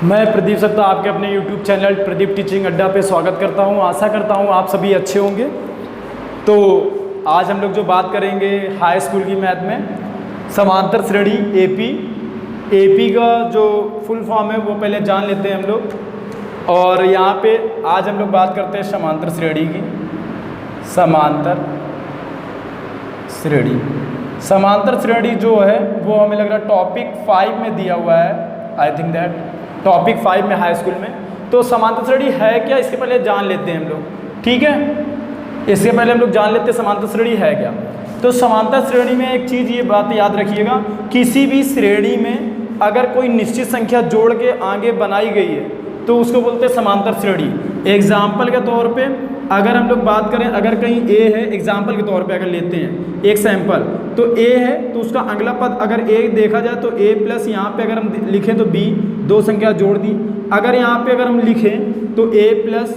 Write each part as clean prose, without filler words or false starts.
मैं प्रदीप सत्ता आपके अपने YouTube चैनल प्रदीप टीचिंग अड्डा पे स्वागत करता हूं। आशा करता हूं आप सभी अच्छे होंगे। तो आज हम लोग जो बात करेंगे हाई स्कूल की मैथ में समांतर श्रेणी एपी का जो फुल फॉर्म है वो पहले जान लेते हैं हम लोग। और यहाँ पे आज हम लोग बात करते हैं समांतर श्रेणी की। समांतर श्रेणी जो है वो हमें लग रहा है टॉपिक 5 में दिया हुआ है। आई थिंक दैट टॉपिक 5 में हाई स्कूल में। तो समांतर श्रेणी है क्या, इसके पहले जान लेते हैं हम लोग। ठीक है, इसके पहले हम लोग जान लेते हैं समांतर श्रेणी है क्या। तो समांतर श्रेणी में एक चीज़ ये बात याद रखिएगा, किसी भी श्रेणी में अगर कोई निश्चित संख्या जोड़ के आगे बनाई गई है तो उसको बोलते हैं समांतर श्रेणी। एग्जाम्पल के तौर पे अगर हम लोग बात करें, अगर कहीं ए है, एग्जाम्पल के तौर पे अगर लेते हैं एक सैंपल, तो ए है तो उसका अगला पद अगर ए देखा जाए तो ए प्लस यहाँ पे अगर हम लिखें तो बी, दो संख्या जोड़ दी। अगर यहाँ पे अगर हम लिखें तो ए प्लस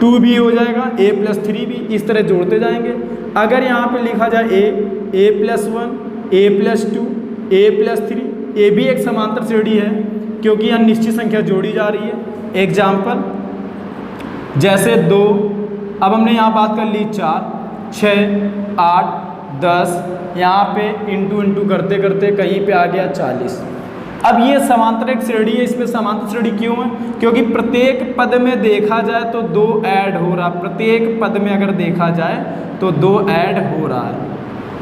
2b हो जाएगा, ए प्लस 3b, इस तरह जोड़ते जाएंगे। अगर यहाँ पे लिखा जाए ए प्लस 1, ए प्लस 2, ए प्लस 3, ए भी एक समांतर श्रेणी है क्योंकि यहाँ निश्चित संख्या जोड़ी जा रही है। एग्जाम्पल जैसे 2, अब हमने यहाँ बात कर ली 4, 6, 8, 10, यहाँ पे इंटू करते करते कहीं पे आ गया 40। अब ये समांतर एक श्रेणी है। इसमें समांतर श्रेणी क्यों है? क्योंकि प्रत्येक पद में देखा जाए तो 2 ऐड हो रहा, प्रत्येक पद में अगर देखा जाए तो 2 ऐड हो रहा है,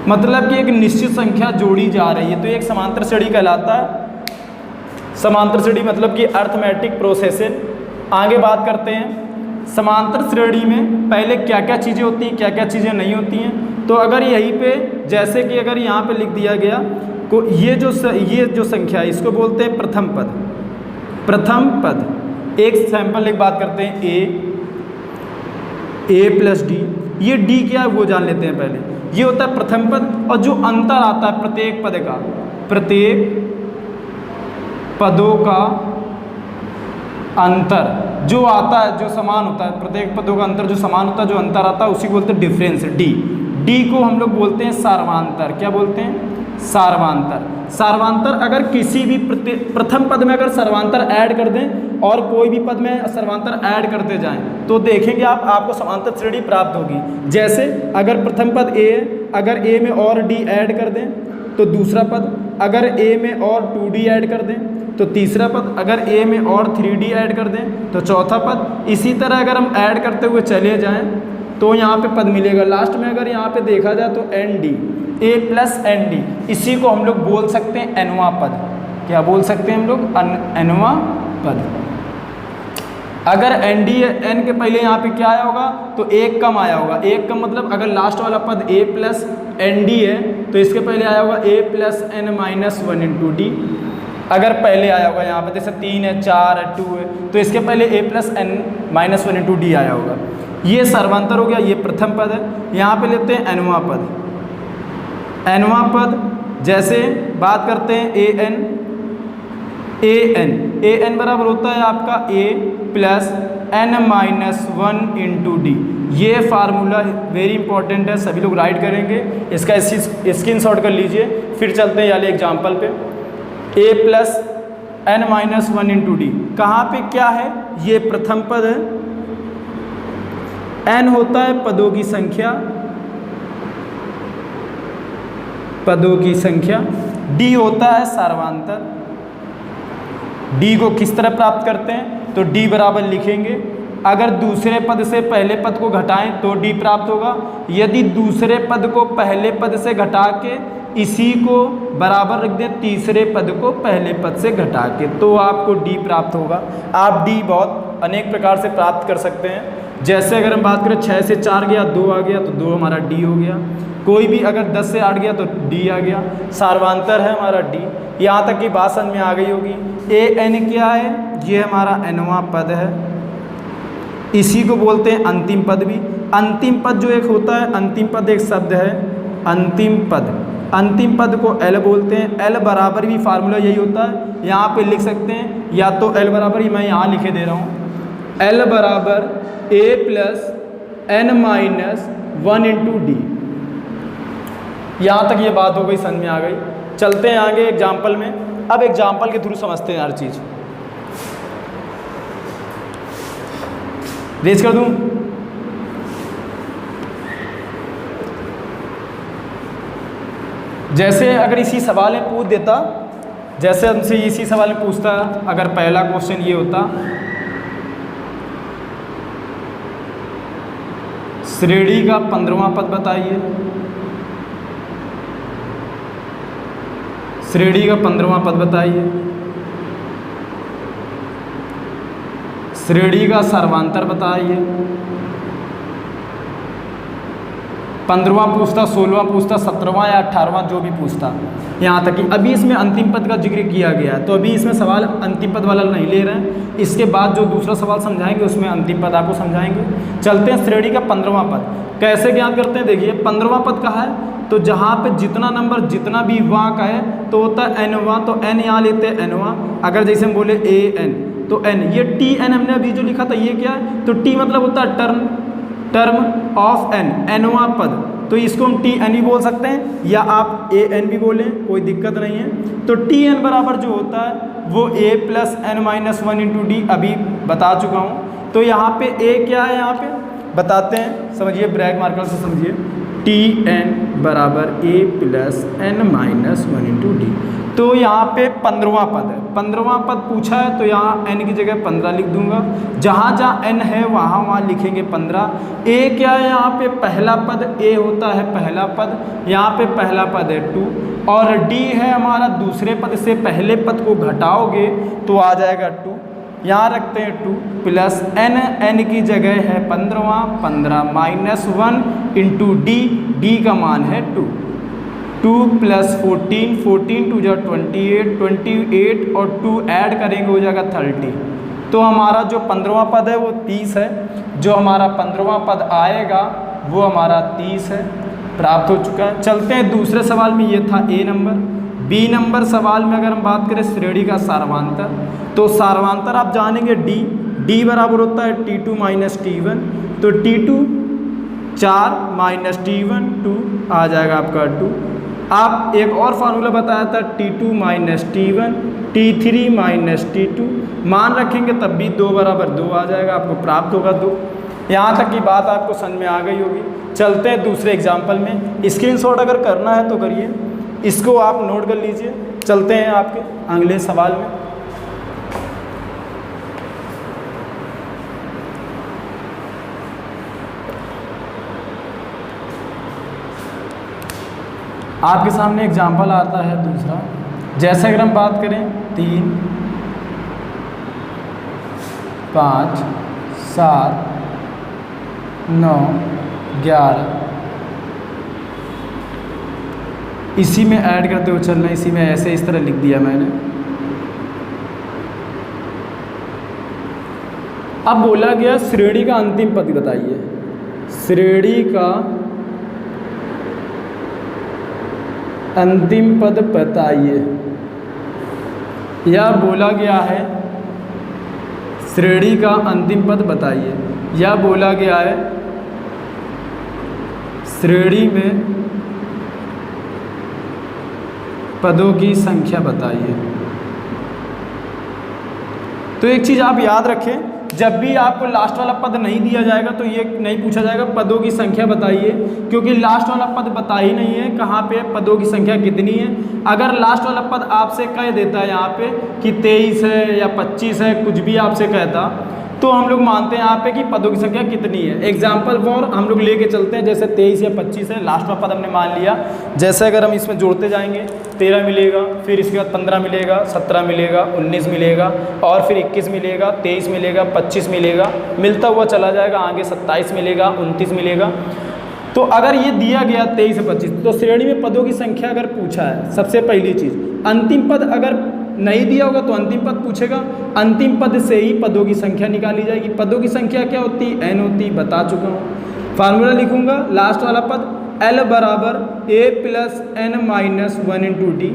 मतलब कि एक निश्चित संख्या जोड़ी जा रही है, तो एक समांतर श्रेणी कहलाता है। समांतर श्रेणी मतलब कि अर्थमेटिक प्रोसेस है। आगे बात करते हैं समांतर श्रेणी में पहले क्या क्या चीज़ें होती हैं, क्या क्या चीज़ें नहीं होती हैं। तो अगर यहीं पे जैसे कि अगर यहाँ पे लिख दिया गया को ये जो संख्या है इसको बोलते हैं प्रथम पद। प्रथम पद एक सैंपल एक बात करते हैं ए प्लस डी। ये डी क्या है वो जान लेते हैं पहले। ये होता है प्रथम पद, और जो अंतर आता है प्रत्येक पद का, प्रत्येक पदों का अंतर जो आता है, जो समान होता है, प्रत्येक पदों का अंतर जो समान होता है, जो अंतर आता है उसी को बोलते हैं डिफरेंस, डी को हम लोग बोलते हैं सार्वंतर। क्या बोलते हैं? सार्वंतर। सार्वंतर अगर किसी भी प्रथम पद में अगर सर्वांतर ऐड कर दें और कोई भी पद में सर्वांतर ऐड करते जाएं तो देखेंगे आपको समांतर श्रेणी प्राप्त होगी। जैसे अगर प्रथम पद ए है, अगर ए में और डी ऐड कर दें तो दूसरा पद, अगर ए में और 2d ऐड कर दें तो तीसरा पद, अगर ए में और 3d ऐड कर दें तो चौथा पद। इसी तरह अगर हम ऐड करते हुए चले जाएं तो यहाँ पे पद मिलेगा। लास्ट में अगर यहाँ पे देखा जाए तो nd, a प्लस nd, इसी को हम लोग बोल सकते हैं nवां पद। क्या बोल सकते हैं हम लोग? nवां पद। अगर nd n के पहले यहाँ पे क्या आया होगा तो एक कम आया होगा। एक कम मतलब अगर लास्ट वाला पद a प्लस nd है तो इसके पहले आया होगा a plus n minus 1 into D. अगर पहले आया होगा यहाँ पे जैसे 3 है, 4 है, 2 है तो इसके पहले a plus n minus 1 into D आया होगा। ये सर्वांतर हो गया, ये प्रथम पद है। यहाँ पे लेते हैं nवां पद। nवां पद जैसे बात करते हैं an बराबर होता है आपका a plus n minus 1 into D. ये फार्मूला वेरी इंपॉर्टेंट है, सभी लोग राइट करेंगे, इसका स्क्रीनशॉट कर लीजिए। फिर चलते हैं वाले एग्जाम्पल पे। a plus n minus 1 into D कहाँ पे क्या है? ये प्रथम पद है। n होता है पदों की संख्या, d होता है सार्वंतर। d को किस तरह प्राप्त करते हैं तो d बराबर लिखेंगे, अगर दूसरे पद से पहले पद को घटाएं तो d प्राप्त होगा। यदि दूसरे पद को पहले पद से घटा के इसी को बराबर रख दें तीसरे पद को पहले पद से घटा के तो आपको d प्राप्त होगा। आप d बहुत अनेक प्रकार से प्राप्त कर सकते हैं। जैसे अगर हम बात करें 6 से 4 गया, 2 आ गया तो 2 हमारा d हो गया। कोई भी अगर 10 से 8 गया तो d आ गया। सार्वंतर है हमारा d। यहाँ तक की बात समझ में आ गई होगी। an क्या है? ये हमारा nवां पद है, इसी को बोलते हैं अंतिम पद भी। अंतिम पद जो एक होता है, अंतिम पद एक शब्द है, अंतिम पद। अंतिम पद को L बोलते हैं। L बराबर भी फार्मूला यही होता है, यहाँ पे लिख सकते हैं या तो L बराबर ही मैं यहाँ लिखे दे रहा हूँ, L बराबर a plus n minus 1 into D. यहाँ तक ये बात हो गई, समझ में आ गई। चलते हैं आगे एग्जाम्पल में। अब एग्जाम्पल के थ्रू समझते हैं हर चीज़। रेज कर दूं? जैसे अगर इसी सवाल में पूछ देता, जैसे हमसे इसी सवाल में पूछता, अगर पहला क्वेश्चन ये होता श्रेणी का 15वां पद बताइए, श्रेणी का 15वां पद बताइए, श्रेणी का सर्वांतर बताइए। 15वां पूछता, 16वां पूछता, 17वां या 18वां जो भी पूछता, यहाँ तक कि अभी इसमें अंतिम पद का जिक्र किया गया है, तो अभी इसमें सवाल अंतिम पद वाला नहीं ले रहे हैं। इसके बाद जो दूसरा सवाल समझाएंगे उसमें अंतिम पद आपको समझाएंगे। चलते हैं श्रेणी का 15वां पद कैसे ज्ञात करते हैं। देखिए 15वां पद कहाँ है, तो जहाँ पे जितना नंबर जितना भी वां का है तो होता है एनवां, तो एन यहाँ लेते हैं एनवां। अगर जैसे हम बोले ए एन तो एन, ये टी एन हमने अभी जो लिखा था ये क्या है, तो टी मतलब होता है टर्म ऑफ एन, एनवां पद, तो इसको हम टी एन ही बोल सकते हैं या आप ए एन भी बोलें, कोई दिक्कत नहीं है। तो टी एन बराबर जो होता है वो a plus n minus 1 into d, अभी बता चुका हूँ। तो यहाँ पे ए क्या है, यहाँ पे बताते हैं, समझिए ब्रैक मार्कर से समझिए, टी एन बराबर a plus n minus 1 into d. तो यहाँ पे 15वां पद है, 15वां पद पूछा है तो यहाँ n की जगह 15 लिख दूंगा, जहाँ जहाँ n है वहाँ वहाँ लिखेंगे 15। a क्या है, यहाँ पे पहला पद a होता है पहला पद, यहाँ पे पहला पद है 2, और d है हमारा दूसरे पद से पहले पद को घटाओगे तो आ जाएगा 2, यहाँ रखते हैं 2 प्लस n की जगह है 15वां, 15 माइनस 1 इंटू डी का मान है 2 प्लस 14, 14 टू जा 28, 28 और 2 ऐड करेंगे हो जाएगा 30। तो हमारा जो 15वां पद है वो 30 है, जो हमारा 15वां पद आएगा वो हमारा 30 है, प्राप्त हो चुका है। चलते हैं दूसरे सवाल में, ये था ए नंबर। बी नंबर सवाल में अगर हम बात करें श्रेणी का सार्वंतर, तो सार्वंतर आप जानेंगे डी बराबर होता है T2 माइनस T1, तो T2 4 माइनस T1 2 आ जाएगा आपका 2। आप एक और फार्मूला बताया था T2 minus T1, T3 minus T2, मान रखेंगे तब भी 2 बराबर 2 आ जाएगा, आपको प्राप्त होगा 2। यहाँ तक की बात आपको समझ में आ गई होगी। चलते हैं दूसरे एग्जाम्पल में, स्क्रीनशॉट अगर करना है तो करिए, इसको आप नोट कर लीजिए। चलते हैं आपके अगले सवाल में। आपके सामने एग्जाम्पल आता है दूसरा, जैसे अगर हम बात करें 3, 5, 7, 9, 11, इसी में ऐड करते हुए चलना, इसी में ऐसे इस तरह लिख दिया मैंने। अब बोला गया श्रेणी का अंतिम पद बताइए, श्रेणी का अंतिम पद बताइए, या बोला गया है श्रेणी का अंतिम पद बताइए, या बोला गया है श्रेणी में पदों की संख्या बताइए। तो एक चीज़ आप याद रखें, जब भी आपको लास्ट वाला पद नहीं दिया जाएगा तो ये नहीं पूछा जाएगा पदों की संख्या बताइए, क्योंकि लास्ट वाला पद बता ही नहीं है कहाँ पे पदों की संख्या कितनी है। अगर लास्ट वाला पद आपसे कह देता है यहाँ पे कि 23 है या 25 है, कुछ भी आपसे कहता, तो हम लोग मानते हैं यहाँ पे कि पदों की संख्या कितनी है। एग्जाम्पल फॉर हम लोग लेके चलते हैं, जैसे 23 या 25 है, लास्ट वाला पद हमने मान लिया। जैसे अगर हम इसमें जोड़ते जाएंगे 13 मिलेगा, फिर इसके बाद 15 मिलेगा, 17 मिलेगा, 19 मिलेगा, और फिर 21 मिलेगा, 23 मिलेगा, 25 मिलेगा, मिलता हुआ चला जाएगा, आगे 27 मिलेगा, 29 मिलेगा। तो अगर ये दिया गया 23 से 25, तो श्रेणी में पदों की संख्या अगर पूछा है, सबसे पहली चीज़ अंतिम पद अगर नहीं दिया होगा तो अंतिम पद पूछेगा, अंतिम पद से ही पदों की संख्या निकाली जाएगी। पदों की संख्या क्या होती है, n होती, बता चुका हूँ। फार्मूला लिखूंगा, लास्ट वाला पद L बराबर a plus n minus 1 into d.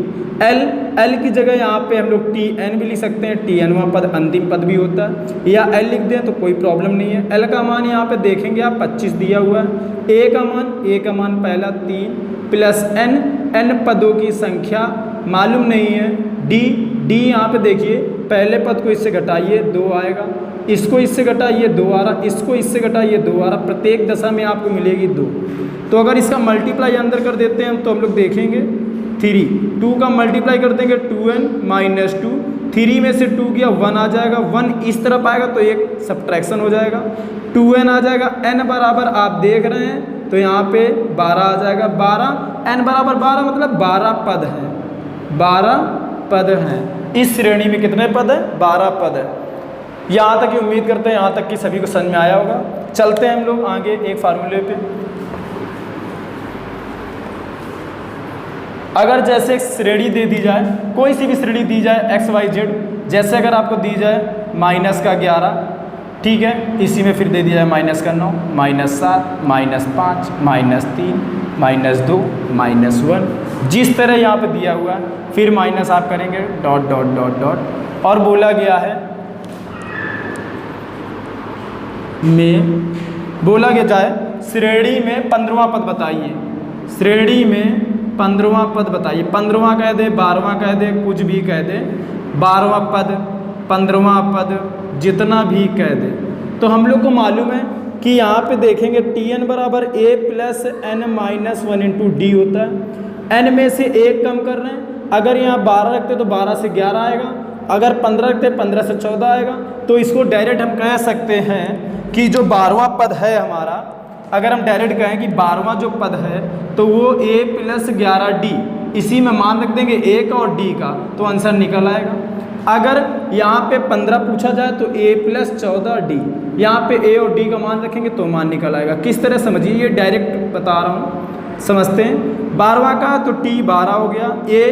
L की जगह यहाँ पे हम लोग Tn भी लिख सकते हैं, Tn वहाँ पद अंतिम पद भी होता है, या L लिख दें तो कोई प्रॉब्लम नहीं है। L का मान यहाँ पे देखेंगे आप 25 दिया हुआ है, a का मान पहला 3 प्लस n पदों की संख्या मालूम नहीं है, डी डी यहाँ पे देखिए पहले पद को इससे घटाइए 2 आएगा, इसको इससे घटाइए 2 आ रहा, इसको इससे घटाइए 2 आ रहा, प्रत्येक दशा में आपको मिलेगी 2। तो अगर इसका मल्टीप्लाई अंदर कर देते हैं तो हम लोग देखेंगे 3, 2 का मल्टीप्लाई कर देंगे 2n माइनस 2, 3 में से 2 गया 1 आ जाएगा, 1 इस तरफ आएगा तो एक सब्ट्रैक्शन हो जाएगा, 2n आ जाएगा, n बराबर आप देख रहे हैं तो यहाँ पे 12 आ जाएगा, 12 n बराबर 12 मतलब 12 पद हैं, 12 पद हैं। इस श्रेणी में कितने पद हैं? 12 पद है। यहाँ तक की उम्मीद करते हैं यहाँ तक कि सभी को समझ में आया होगा। चलते हैं हम लोग आगे एक फार्मूले पे। अगर जैसे श्रेणी दे दी जाए, कोई सी भी श्रेणी दी जाए x y z, जैसे अगर आपको दी जाए माइनस का 11, ठीक है, इसी में फिर दे दिया जाए माइनस का 9, minus 7, minus 5, minus 3, minus 2, minus 1, जिस तरह यहाँ पे दिया हुआ है, फिर माइनस आप करेंगे डॉट डॉट डॉट डॉट। और बोला गया है बोला गया जाए श्रेणी में 15वां पद बताइए, श्रेणी में 15वां पद बताइए, 15वां कह दे, 12वां कह दे, कुछ भी कह दे, 12वां पद, 15वां पद, जितना भी कह दे। तो हम लोग को मालूम है कि यहाँ पे देखेंगे Tn बराबर a plus n minus 1 into D होता है। n में से 1 कम कर रहे हैं, अगर यहाँ 12 रखते तो 12 से 11 आएगा, अगर 15 रखते 15 से 14 आएगा। तो इसको डायरेक्ट हम कह सकते हैं कि जो 12वां पद है हमारा, अगर हम डायरेक्ट कहें कि 12वां जो पद है तो वो a प्लस 11d, इसी में मान रख देंगे a का और d का, तो आंसर निकल आएगा। अगर यहाँ पे 15 पूछा जाए तो a प्लस 14d, यहाँ पे a और d का मान रखेंगे तो मान निकल आएगा। किस तरह समझिए, ये डायरेक्ट बता रहा हूँ, समझते हैं। 12वां का तो t 12 हो गया, a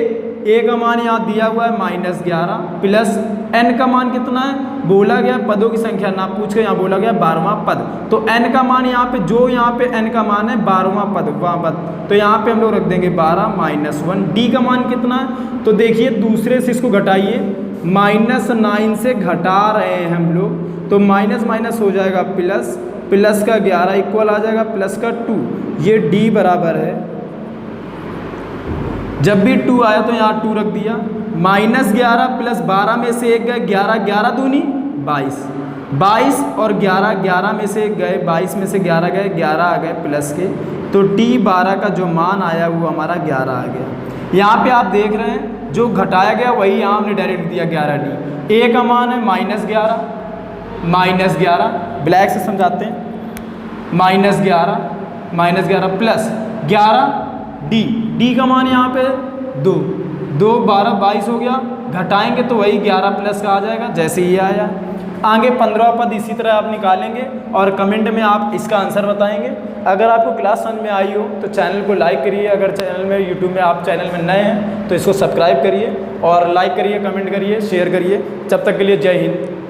का मान यहाँ दिया हुआ है -11 प्लस n का मान कितना है, बोला गया पदों की संख्या ना पूछ के यहाँ बोला गया 12वां पद, तो n का मान यहाँ पे जो यहाँ पे n का मान है 12वां पद वहाँ पद, तो यहाँ पे हम लोग रख देंगे 12 माइनस 1। d का मान कितना है, तो देखिए दूसरे से इसको घटाइए, -9 से घटा रहे हैं हम लोग, तो माइनस माइनस हो जाएगा प्लस, प्लस का 11 इक्वल आ जाएगा प्लस का 2, ये d बराबर है, जब भी 2 आया तो यहाँ 2 रख दिया, -11 प्लस 12 में से 1 गए 11, 11 दूनी 22, 22 और 11, 11 में से 1 गए 22 में से 11 गए 11 आ गए प्लस के, तो t 12 का जो मान आया वो हमारा 11 आ गया। यहाँ पे आप देख रहे हैं जो घटाया गया वही यहाँ हमने डायरेक्ट दिया 11d, a का मान है -11 ब्लैक से समझाते हैं, -11 प्लस 11d, d का मान यहाँ पे 2, 12 22 हो गया, घटाएंगे तो वही 11 प्लस का आ जाएगा, जैसे ही आया। आगे 15वां पद इसी तरह आप निकालेंगे और कमेंट में आप इसका आंसर बताएंगे। अगर आपको क्लास समझ में आई हो तो चैनल को लाइक करिए, अगर चैनल में यूट्यूब में आप चैनल में नए हैं तो इसको सब्सक्राइब करिए और लाइक करिए, कमेंट करिए, शेयर करिए। जब तक के लिए जय हिंद।